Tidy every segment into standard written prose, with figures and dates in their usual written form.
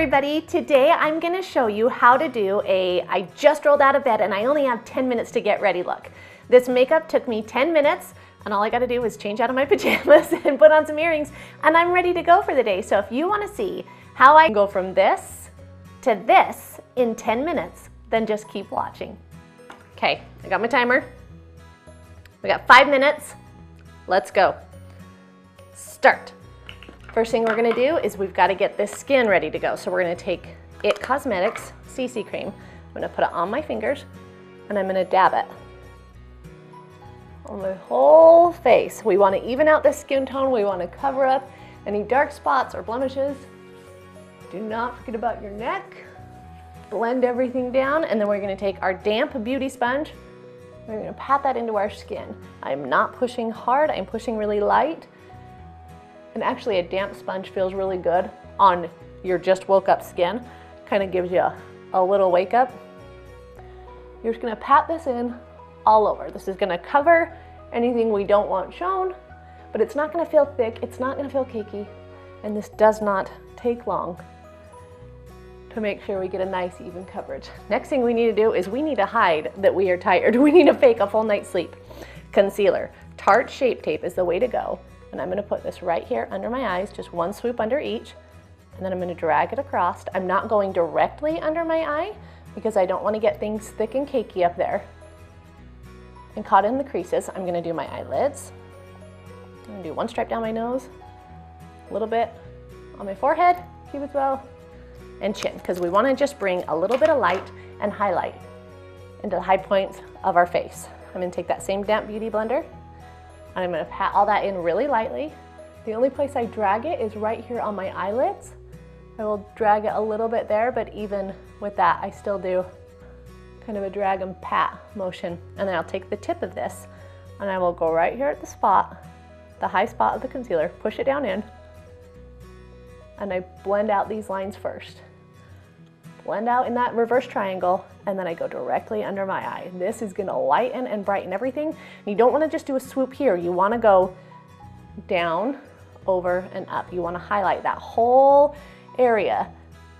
everybody. Today I'm gonna show you how to do I just rolled out of bed and I only have 10 minutes to get ready look. This makeup took me 10 minutes and all I gotta do is change out of my pajamas and put on some earrings and I'm ready to go for the day. So if you wanna see how I go from this to this in 10 minutes, then just keep watching. Okay, I got my timer. We got 5 minutes. Let's go. Start. First thing we're gonna do is we've got to get this skin ready to go. So we're gonna take IT Cosmetics CC cream. I'm gonna put it on my fingers and I'm gonna dab it on my whole face. We wanna even out the skin tone. We wanna cover up any dark spots or blemishes. Do not forget about your neck. Blend everything down and then we're gonna take our damp beauty sponge. We're gonna pat that into our skin. I'm not pushing hard, I'm pushing really light. And actually a damp sponge feels really good on your just woke up skin. Kind of gives you a little wake up. You're just gonna pat this in all over. This is gonna cover anything we don't want shown, but it's not gonna feel thick, it's not gonna feel cakey, and this does not take long to make sure we get a nice even coverage. Next thing we need to do is we need to hide that we are tired. We need to fake a full night's sleep. Concealer. Tarte Shape Tape is the way to go. And I'm gonna put this right here under my eyes, just one swoop under each, and then I'm gonna drag it across. I'm not going directly under my eye because I don't wanna get things thick and cakey up there. And caught in the creases, I'm gonna do my eyelids. I'm gonna do one stripe down my nose, a little bit on my forehead, cupid's bow, and chin, because we wanna just bring a little bit of light and highlight into the high points of our face. I'm gonna take that same damp beauty blender, and I'm gonna pat all that in really lightly. The only place I drag it is right here on my eyelids. I will drag it a little bit there, but even with that, I still do kind of a drag and pat motion. And then I'll take the tip of this, and I will go right here at the spot, the high spot of the concealer, push it down in, and I blend out these lines first. Blend out in that reverse triangle, and then I go directly under my eye. This is gonna lighten and brighten everything. And you don't wanna just do a swoop here. You wanna go down, over, and up. You wanna highlight that whole area,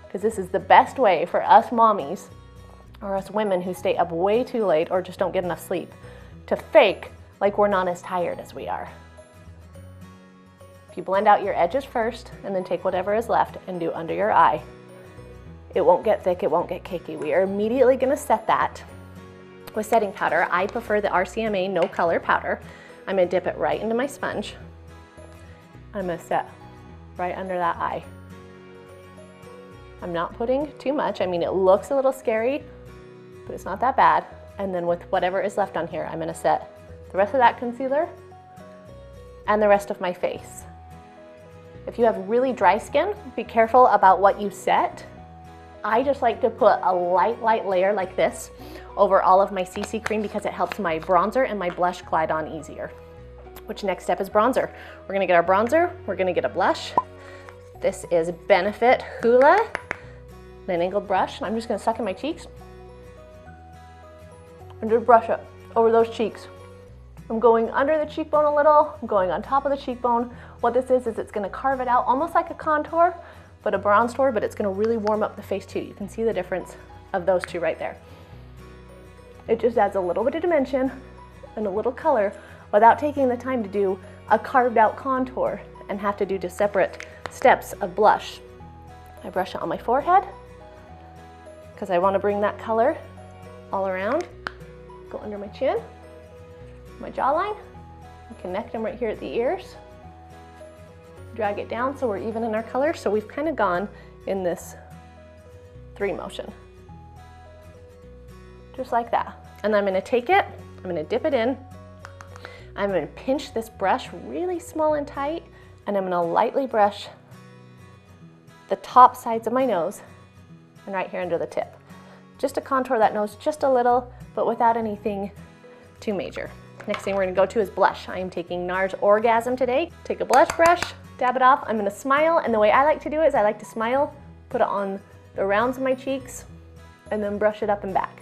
because this is the best way for us mommies, or us women who stay up way too late or just don't get enough sleep, to fake like we're not as tired as we are. If you blend out your edges first, and then take whatever is left and do under your eye, it won't get thick, it won't get cakey. We are immediately gonna set that with setting powder. I prefer the RCMA no color powder. I'm gonna dip it right into my sponge. I'm gonna set right under that eye. I'm not putting too much. I mean, it looks a little scary, but it's not that bad. And then with whatever is left on here, I'm gonna set the rest of that concealer and the rest of my face. If you have really dry skin, be careful about what you set. I just like to put a light layer like this over all of my CC cream because it helps my bronzer and my blush glide on easier. Which next step is bronzer. We're gonna get our bronzer, we're gonna get a blush. This is Benefit Hoola, an angled brush. I'm just gonna suck in my cheeks and just brush it over those cheeks. I'm going under the cheekbone a little, I'm going on top of the cheekbone. What this is it's gonna carve it out almost like a contour, but a bronze tour, but it's gonna really warm up the face too. You can see the difference of those two right there. It just adds a little bit of dimension and a little color without taking the time to do a carved out contour and have to do just separate steps of blush. I brush it on my forehead because I wanna bring that color all around. Go under my chin, my jawline, and connect them right here at the ears. Drag it down so we're even in our color. So we've kind of gone in this 3 motion. Just like that. And I'm gonna take it, I'm gonna dip it in, I'm gonna pinch this brush really small and tight, and I'm gonna lightly brush the top sides of my nose and right here under the tip. Just to contour that nose just a little, but without anything too major. Next thing we're gonna go to is blush. I am taking Nars Orgasm today. Take a blush brush, dab it off. I'm gonna smile, and the way I like to do it is I like to smile, put it on the rounds of my cheeks, and then brush it up and back.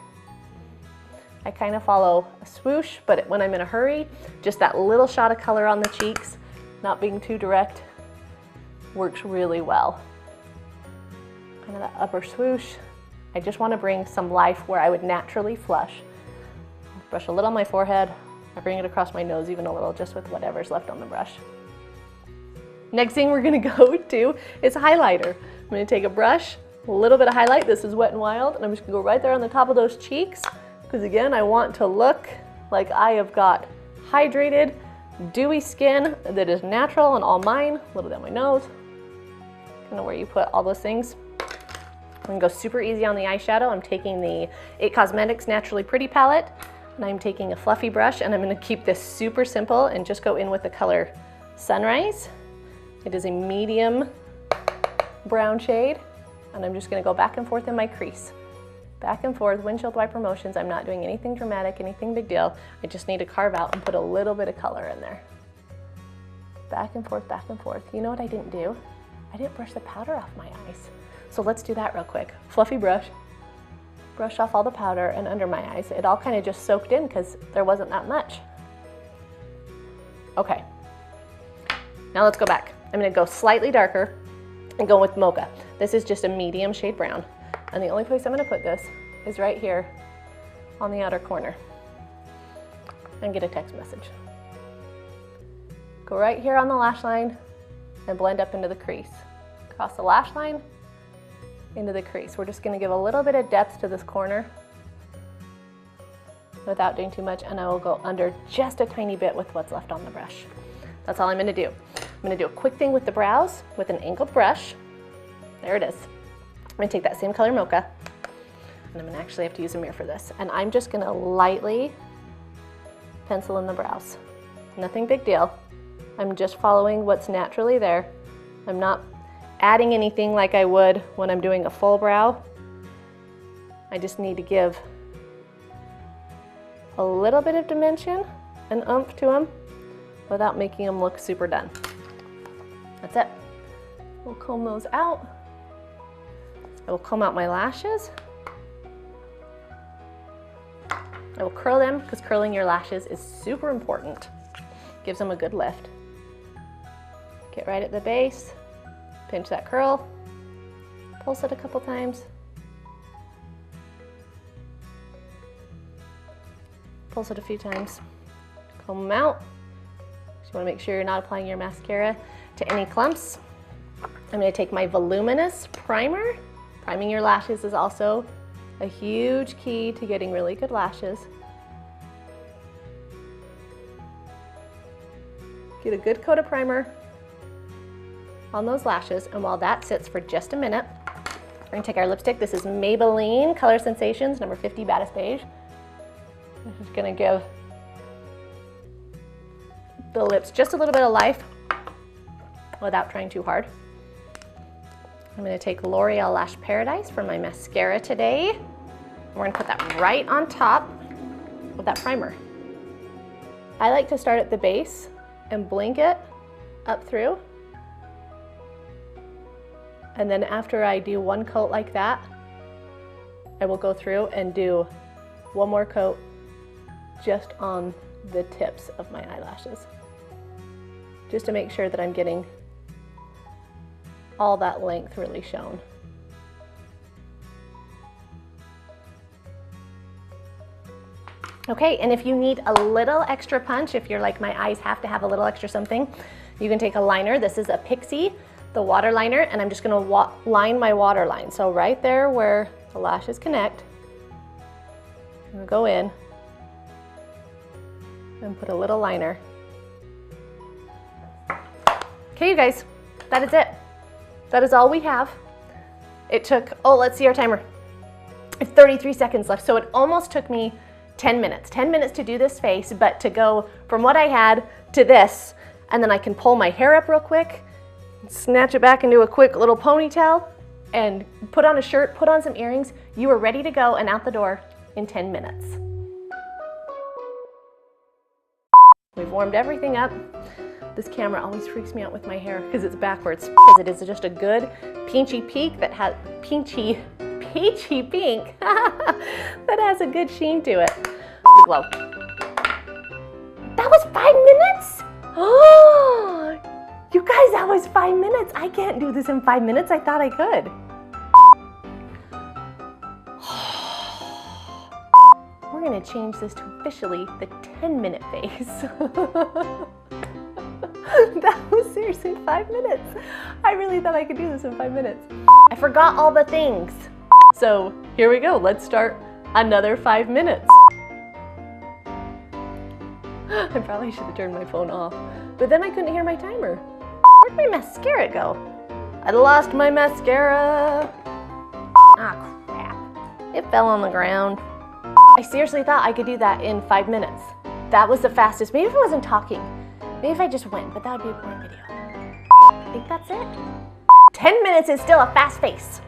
I kind of follow a swoosh, but when I'm in a hurry, just that little shot of color on the cheeks, not being too direct, works really well. kind of that upper swoosh. I just want to bring some life where I would naturally flush. Brush a little on my forehead. I bring it across my nose even a little, just with whatever's left on the brush. Next thing we're gonna go to is highlighter. I'm gonna take a brush, a little bit of highlight. This is Wet n Wild, and I'm just gonna go right there on the top of those cheeks, because again, I want to look like I have got hydrated, dewy skin that is natural and all mine. A little down my nose, kind of where you put all those things. I'm gonna go super easy on the eyeshadow. I'm taking the IT Cosmetics Naturally Pretty palette, and I'm taking a fluffy brush, and I'm gonna keep this super simple and just go in with the color Sunrise. It is a medium brown shade, and I'm just gonna go back and forth in my crease. Back and forth, windshield wiper motions. I'm not doing anything dramatic, anything big deal. I just need to carve out and put a little bit of color in there. Back and forth, back and forth. You know what I didn't do? I didn't brush the powder off my eyes. So let's do that real quick. Fluffy brush, brush off all the powder and under my eyes. It all kind of just soaked in because there wasn't that much. Okay, now let's go back. I'm gonna go slightly darker and go with Mocha. This is just a medium shade brown. And the only place I'm gonna put this is right here on the outer corner. And get a text message. Go right here on the lash line and blend up into the crease. Across the lash line, into the crease. We're just gonna give a little bit of depth to this corner without doing too much, and I will go under just a tiny bit with what's left on the brush. That's all I'm gonna do. I'm gonna do a quick thing with the brows with an angled brush. There it is. I'm gonna take that same color Mocha, and I'm gonna actually have to use a mirror for this, and I'm just gonna lightly pencil in the brows. Nothing big deal. I'm just following what's naturally there. I'm not adding anything like I would when I'm doing a full brow. I just need to give a little bit of dimension and oomph to them without making them look super done. That's it. We'll comb those out. I will comb out my lashes. I will curl them, because curling your lashes is super important. Gives them a good lift. Get right at the base. Pinch that curl, pulse it a couple times, pulse it a few times, comb them out. Just want to make sure you're not applying your mascara to any clumps. I'm going to take my Voluminious primer. Priming your lashes is also a huge key to getting really good lashes. Get a good coat of primer on those lashes, and while that sits for just a minute, we're gonna take our lipstick. This is Maybelline Color Sensations, number 50 Baddest Beige. This is gonna give the lips just a little bit of life without trying too hard. I'm gonna take Loreal Lash Paradise for my mascara today. And we're gonna put that right on top of that primer. I like to start at the base and blink it up through. And then after I do one coat like that, I will go through and do one more coat just on the tips of my eyelashes, just to make sure that I'm getting all that length really shown. Okay, and if you need a little extra punch, if you're like my eyes have to have a little extra something, you can take a liner. This is a Pixie, the water liner, and I'm just gonna line my waterline. So right there where the lashes connect, I'm gonna go in and put a little liner. Okay, you guys, that is it. That is all we have. It took, oh, let's see our timer. It's 33 seconds left, so it almost took me 10 minutes. 10 minutes to do this face, but to go from what I had to this, and then I can pull my hair up real quick, snatch it back into a quick little ponytail, and put on a shirt, put on some earrings. You are ready to go and out the door in 10 minutes. We've warmed everything up. This camera always freaks me out with my hair because it's backwards, because it is just a good peachy pink that has peachy pink that has a good sheen to it. The glow. That was 5 minutes? Oh, you guys, that was 5 minutes. I can't do this in 5 minutes. I thought I could. gonna change this to officially the 10-minute face. That was seriously 5 minutes. I really thought I could do this in 5 minutes. I forgot all the things. So here we go, let's start another 5 minutes. I probably should have turned my phone off, but then I couldn't hear my timer. Where'd my mascara go? I lost my mascara. Ah, crap. It fell on the ground. I seriously thought I could do that in 5 minutes. That was the fastest. Maybe if I wasn't talking. Maybe if I just went, but that would be a boring video. I think that's it. 10 minutes is still a fast pace.